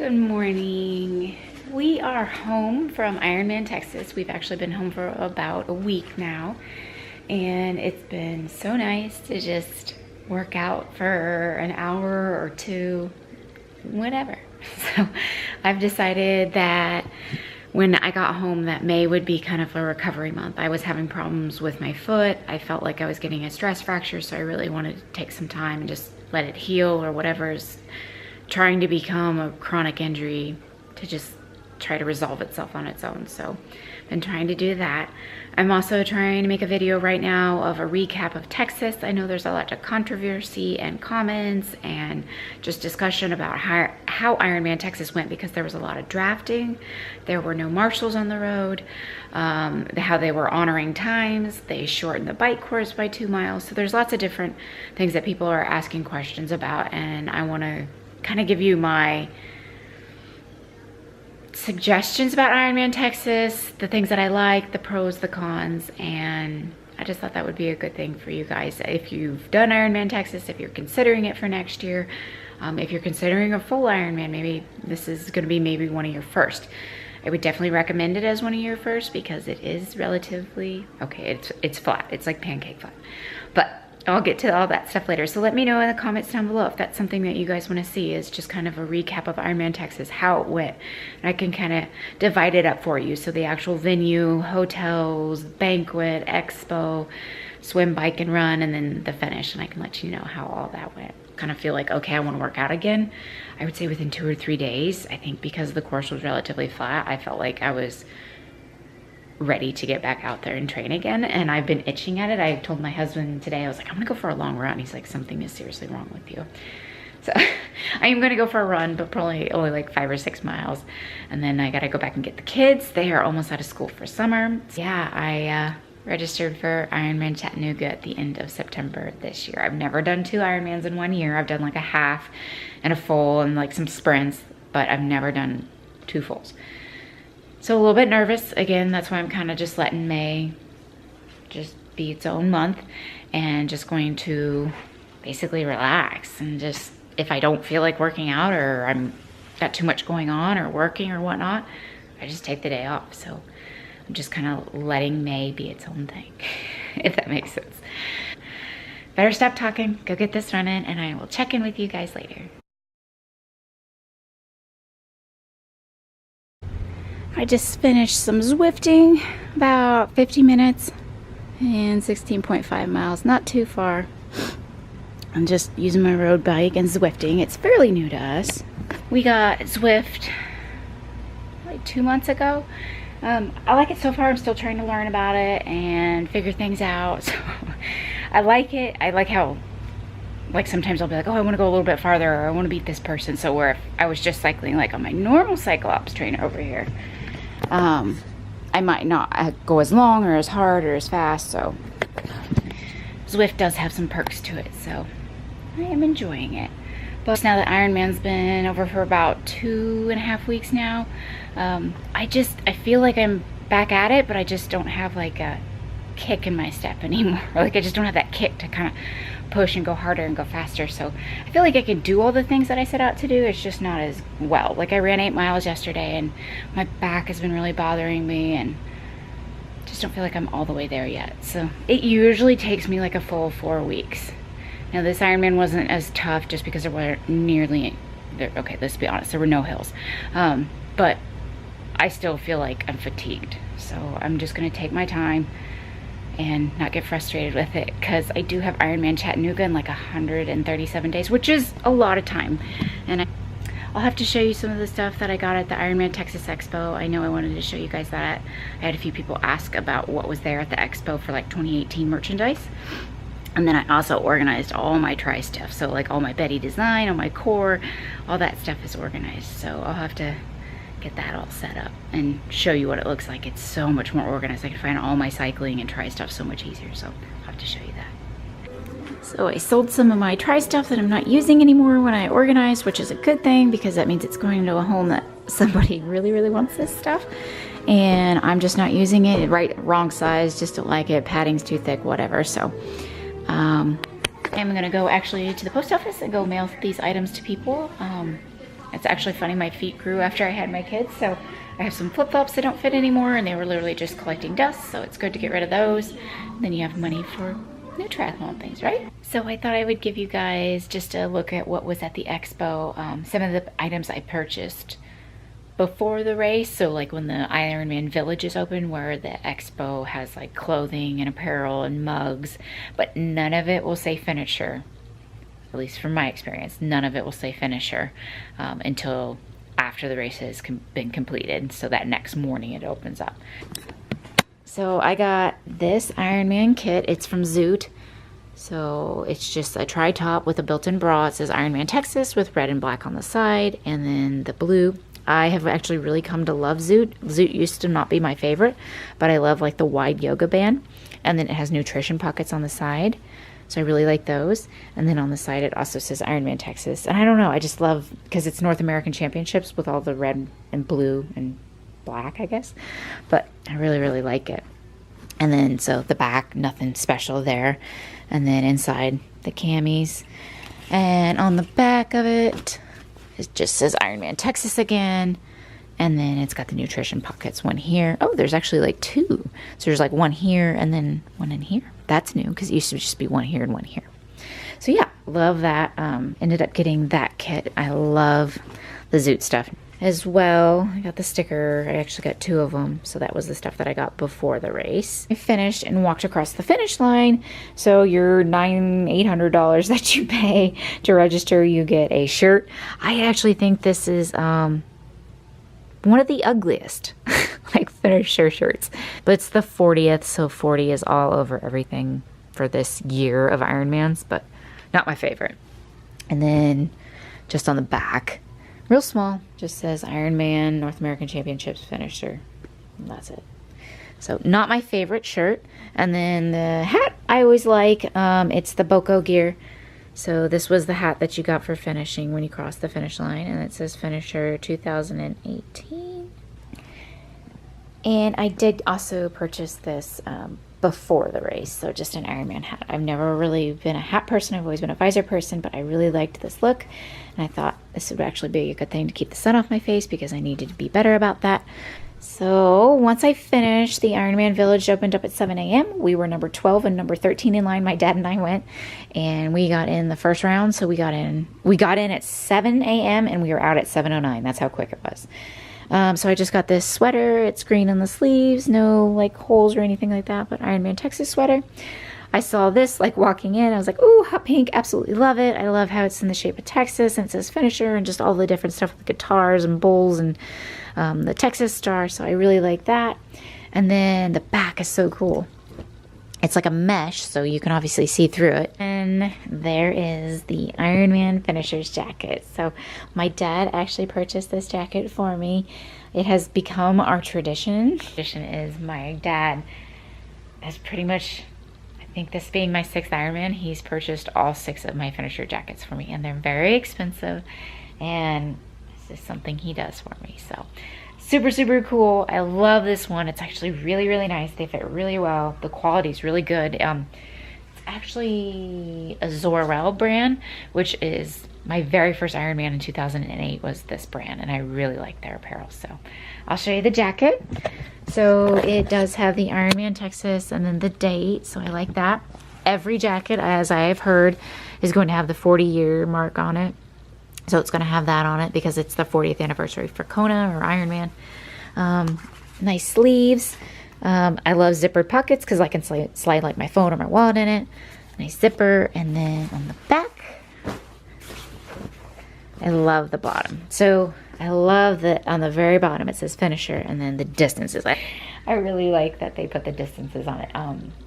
Good morning. We are home from Ironman, Texas. We've actually been home for about a week now, and it's been so nice to just work out for an hour or two, whatever. So I've decided that when I got home that May would be kind of a recovery month. I was having problems with my foot. I felt like I was getting a stress fracture, so I really wanted to take some time and just let it heal or whatever's trying to become a chronic injury to just try to resolve itself on its own. So I've been trying to do that. I'm also trying to make a video right now of a recap of Texas. I know there's a lot of controversy and comments and just discussion about how Ironman Texas went, because there was a lot of drafting. There were no marshals on the road, how they were honoring times. They shortened the bike course by 2 miles. So there's lots of different things that people are asking questions about, and I want to kind of give you my suggestions about Ironman Texas, the things that I like, the pros, the cons, and I just thought that would be a good thing for you guys. If you've done Ironman Texas, if you're considering it for next year, if you're considering a full Ironman, maybe this is going to be maybe one of your first. I would definitely recommend it as one of your first because it is relatively, okay, it's flat. It's like pancake flat. But I'll get to all that stuff later. So let me know in the comments down below if that's something that you guys want to see, is just kind of a recap of Ironman Texas, how it went. And I can kind of divide it up for you. So the actual venue, hotels, banquet, expo, swim, bike, and run, and then the finish. And I can let you know how all that went. Kind of feel like, okay, I want to work out again. I would say within 2 or 3 days. I think because the course was relatively flat, I felt like I was ready to get back out there and train again, and I've been itching at it. I told my husband today, I was like, I'm gonna go for a long run. He's like, something is seriously wrong with you. So I am gonna go for a run, but probably only like 5 or 6 miles, and then I gotta go back and get the kids. They are almost out of school for summer. So yeah, I registered for Ironman Chattanooga at the end of September this year. I've never done 2 Ironmans in 1 year. I've done like a half and a full and like some sprints, but I've never done 2 fulls. So a little bit nervous. Again, that's why I'm kind of just letting May just be its own month and just going to basically relax. And just, if I don't feel like working out or I'm got too much going on or working or whatnot, I just take the day off. So I'm just kind of letting May be its own thing, if that makes sense. Better stop talking, go get this running, and I will check in with you guys later. I just finished some Zwifting, about 50 minutes and 16.5 miles, not too far. I'm just using my road bike and Zwifting. It's fairly new to us. We got Zwift like 2 months ago. I like it so far. I'm still trying to learn about it and figure things out. So I like it. I like how, like, sometimes I'll be like, oh, I want to go a little bit farther, or I want to beat this person. So where if I was just cycling like on my normal Cyclops trainer over here, I might not go as long or as hard or as fast. So Zwift does have some perks to it, so I am enjoying it. But now that Ironman's been over for about 2.5 weeks now, I feel like I'm back at it, but I just don't have like a kick in my step anymore. Like, I just don't have that kick to kind of push and go harder and go faster. So I feel like I can do all the things that I set out to do. It's just not as well. Like, I ran 8 miles yesterday and my back has been really bothering me, and just don't feel like I'm all the way there yet. So it usually takes me like a full 4 weeks. Now, this Ironman wasn't as tough just because there were okay, let's be honest, there were no hills. But I still feel like I'm fatigued. So I'm just gonna take my time and not get frustrated with it, because I do have Ironman Chattanooga in like 137 days, which is a lot of time. And I'll have to show you some of the stuff that I got at the Ironman Texas Expo. I know I wanted to show you guys that. I had a few people ask about what was there at the Expo for like 2018 merchandise. And then I also organized all my tri stuff. So like all my Betty design, all my core, all that stuff is organized. So I'll have to get that all set up and show you what it looks like. It's so much more organized. I can find all my cycling and tri stuff so much easier. So I'll have to show you that. So I sold some of my tri stuff that I'm not using anymore when I organized, which is a good thing because that means it's going into a home that somebody really, really wants this stuff. And I'm just not using it. Wrong size, just don't like it. Padding's too thick, whatever. So I'm gonna go actually to the post office and go mail these items to people. It's actually funny, my feet grew after I had my kids, so I have some flip-flops that don't fit anymore, and they were literally just collecting dust, so it's good to get rid of those. Then you have money for new triathlon things, right? So I thought I would give you guys just a look at what was at the expo, some of the items I purchased before the race. So like when the Ironman Village is open, where the expo has like clothing and apparel and mugs, but none of it will say finisher. At least from my experience, none of it will say finisher until after the race has been completed. So that next morning it opens up. So I got this Ironman kit. It's from Zoot. So it's just a tri-top with a built-in bra. It says Ironman Texas with red and black on the side, and then the blue. I have actually really come to love Zoot. Zoot used to not be my favorite, but I love like the wide yoga band. And then it has nutrition pockets on the side. So I really like those. And then on the side, it also says Ironman Texas. And I don't know, I just love, because it's North American Championships with all the red and blue and black, I guess. But I really, really like it. And then, so the back, nothing special there. And then inside, the camis. And on the back of it, it just says Ironman Texas again. And then it's got the nutrition pockets, one here. Oh, there's actually like two. So there's like one here and then one in here. That's new, because it used to just be one here and one here. So yeah, love that. Ended up getting that kit. I love the Zoot stuff as well. I got the sticker. I actually got two of them. So that was the stuff that I got before the race. I finished and walked across the finish line. So your $800 that you pay to register, you get a shirt. I actually think this is one of the ugliest like finisher shirts, but it's the 40th, so 40 is all over everything for this year of Ironmans, but not my favorite. And then just on the back, real small, just says Ironman North American Championships finisher, and that's it. So not my favorite shirt. And then the hat I always like, it's the Boko gear. So this was the hat that you got for finishing when you cross the finish line, and it says finisher 2018. And I did also purchase this before the race, so just an Ironman hat. I've never really been a hat person, I've always been a visor person, but I really liked this look, and I thought this would actually be a good thing to keep the sun off my face because I needed to be better about that. So once I finished, the Ironman Village opened up at 7 a.m. We were number 12 and number 13 in line. My dad and I went, and we got in the first round. So we got in at 7 a.m. and we were out at 7:09. That's how quick it was. So I just got this sweater. It's green on the sleeves, no like holes or anything like that, but Ironman Texas sweater. I saw this like walking in. I was like, ooh, hot pink, absolutely love it. I love how it's in the shape of Texas and it says finisher and just all the different stuff with guitars and bowls and the Texas star. So I really like that. And then the back is so cool. It's like a mesh, so you can obviously see through it. And there is the Ironman Finisher's jacket. So my dad actually purchased this jacket for me. It has become our tradition. Tradition is my dad has pretty much, I think this being my 6th Ironman, he's purchased all 6 of my finisher jackets for me, and they're very expensive, and this is something he does for me. So super, super cool. I love this one. It's actually really, really nice. They fit really well. The quality is really good. It's actually a Zorel brand, which is my very first Ironman in 2008 was this brand, and I really like their apparel. So I'll show you the jacket. So it does have the Ironman Texas and then the date, so I like that. Every jacket, as I have heard, is going to have the 40-year mark on it. So it's going to have that on it because it's the 40th anniversary for Kona or Ironman. Nice sleeves. I love zippered pockets because I can slide like my phone or my wallet in it. Nice zipper. And then on the back, I love the bottom. So I love that on the very bottom it says finisher and then the distances. I really like that they put the distances on it.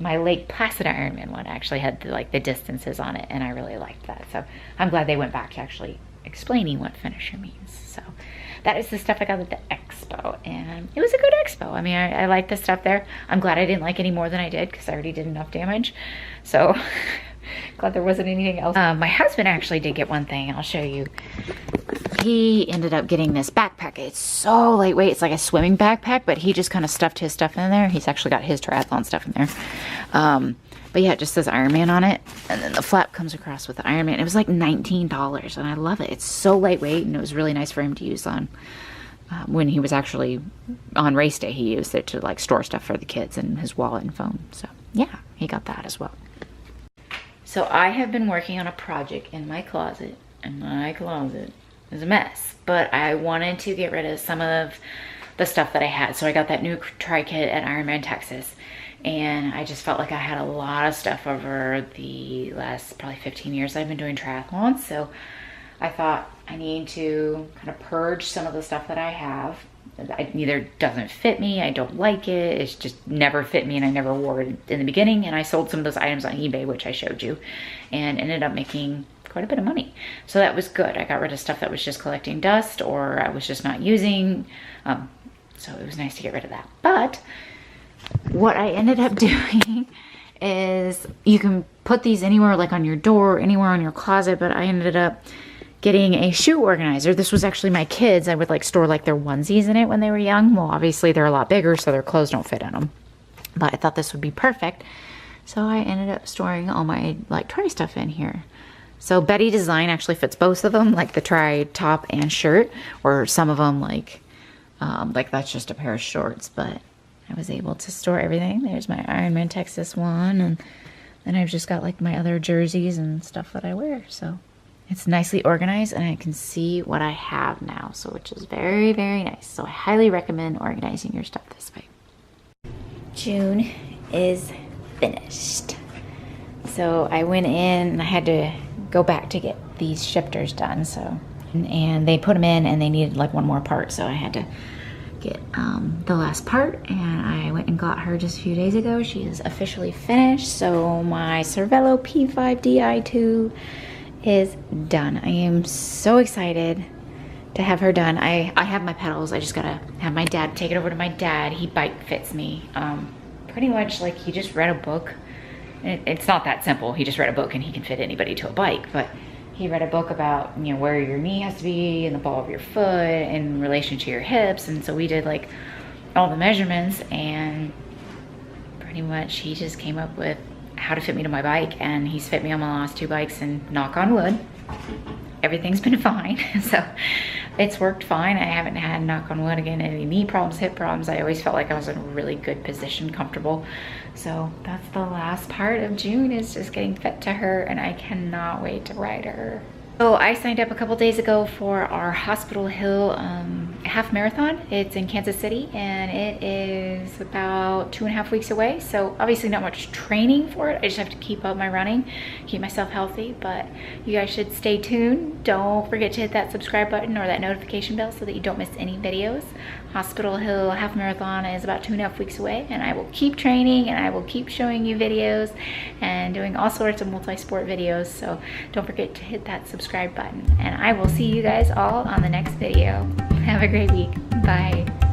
My Lake Placid Ironman one actually had the distances on it, and I really liked that. So I'm glad they went back to actually explaining what finisher means. So that is the stuff I got at the expo, and it was a good expo. I mean, I like the stuff there. I'm glad I didn't like any more than I did because I already did enough damage. So glad there wasn't anything else. My husband actually did get one thing. I'll show you. he ended up getting this backpack. It's so lightweight. It's like a swimming backpack, but he just kind of stuffed his stuff in there. He's actually got his triathlon stuff in there. But yeah, it just says Ironman on it. And then the flap comes across with the Ironman. It was like $19 and I love it. It's so lightweight and it was really nice for him to use on when he was actually on race day. He used it to like store stuff for the kids and his wallet and phone. So yeah, he got that as well. So I have been working on a project in my closet, and my closet is a mess, but I wanted to get rid of some of the stuff that I had. So I got that new tri kit at Ironman Texas, and I just felt like I had a lot of stuff over the last probably 15 years I've been doing triathlons. So I thought I need to kind of purge some of the stuff that I have. It either doesn't fit me, I don't like it, it's just never fit me, and I never wore it in the beginning. And I sold some of those items on eBay, which I showed you, and ended up making quite a bit of money. So that was good. I got rid of stuff that was just collecting dust or I was just not using. So it was nice to get rid of that. But what I ended up doing is you can put these anywhere, like on your door, anywhere on your closet, but I ended up getting a shoe organizer. This was actually my kids. I would like store like their onesies in it when they were young. Well, obviously they're a lot bigger, so their clothes don't fit in them. But I thought this would be perfect. So I ended up storing all my like tri stuff in here. So Betty Design actually fits both of them, like the tri top and shirt, or some of them like that's just a pair of shorts, but I was able to store everything. There's my Ironman Texas one, and then I've just got like my other jerseys and stuff that I wear. So it's nicely organized and I can see what I have now, so which is very, very nice. So I highly recommend organizing your stuff this way. June is finished. So I went in and I had to go back to get these shifters done. So, and they put them in and they needed like one more part. So I had to get the last part, and I went and got her just a few days ago. She is officially finished. So my Cervelo P5 Di2 is done. I am so excited to have her done. I have my pedals. I just gotta have my dad take it over to my dad. He bike fits me. Pretty much like he just read a book. It's not that simple. He just read a book and he can fit anybody to a bike, but he read a book about, you know, where your knee has to be and the ball of your foot in relation to your hips. And so we did like all the measurements, and pretty much he just came up with how to fit me to my bike, and he's fit me on my last 2 bikes, and knock on wood, everything's been fine. So it's worked fine. I haven't had, knock on wood again, any knee problems, hip problems. I always felt like I was in a really good position, comfortable. So that's the last part of June, is just getting fit to her, and I cannot wait to ride her. So I signed up a couple days ago for our Hospital Hill half marathon. It's in Kansas City, and it is about 2.5 weeks away. So obviously not much training for it. I just have to keep up my running, keep myself healthy, but you guys should stay tuned. Don't forget to hit that subscribe button or that notification bell so that you don't miss any videos. Hospital Hill half marathon is about 2.5 weeks away, and I will keep training and I will keep showing you videos and doing all sorts of multi-sport videos. So don't forget to hit that subscribe button, and I will see you guys all on the next video. Have a great week. Bye.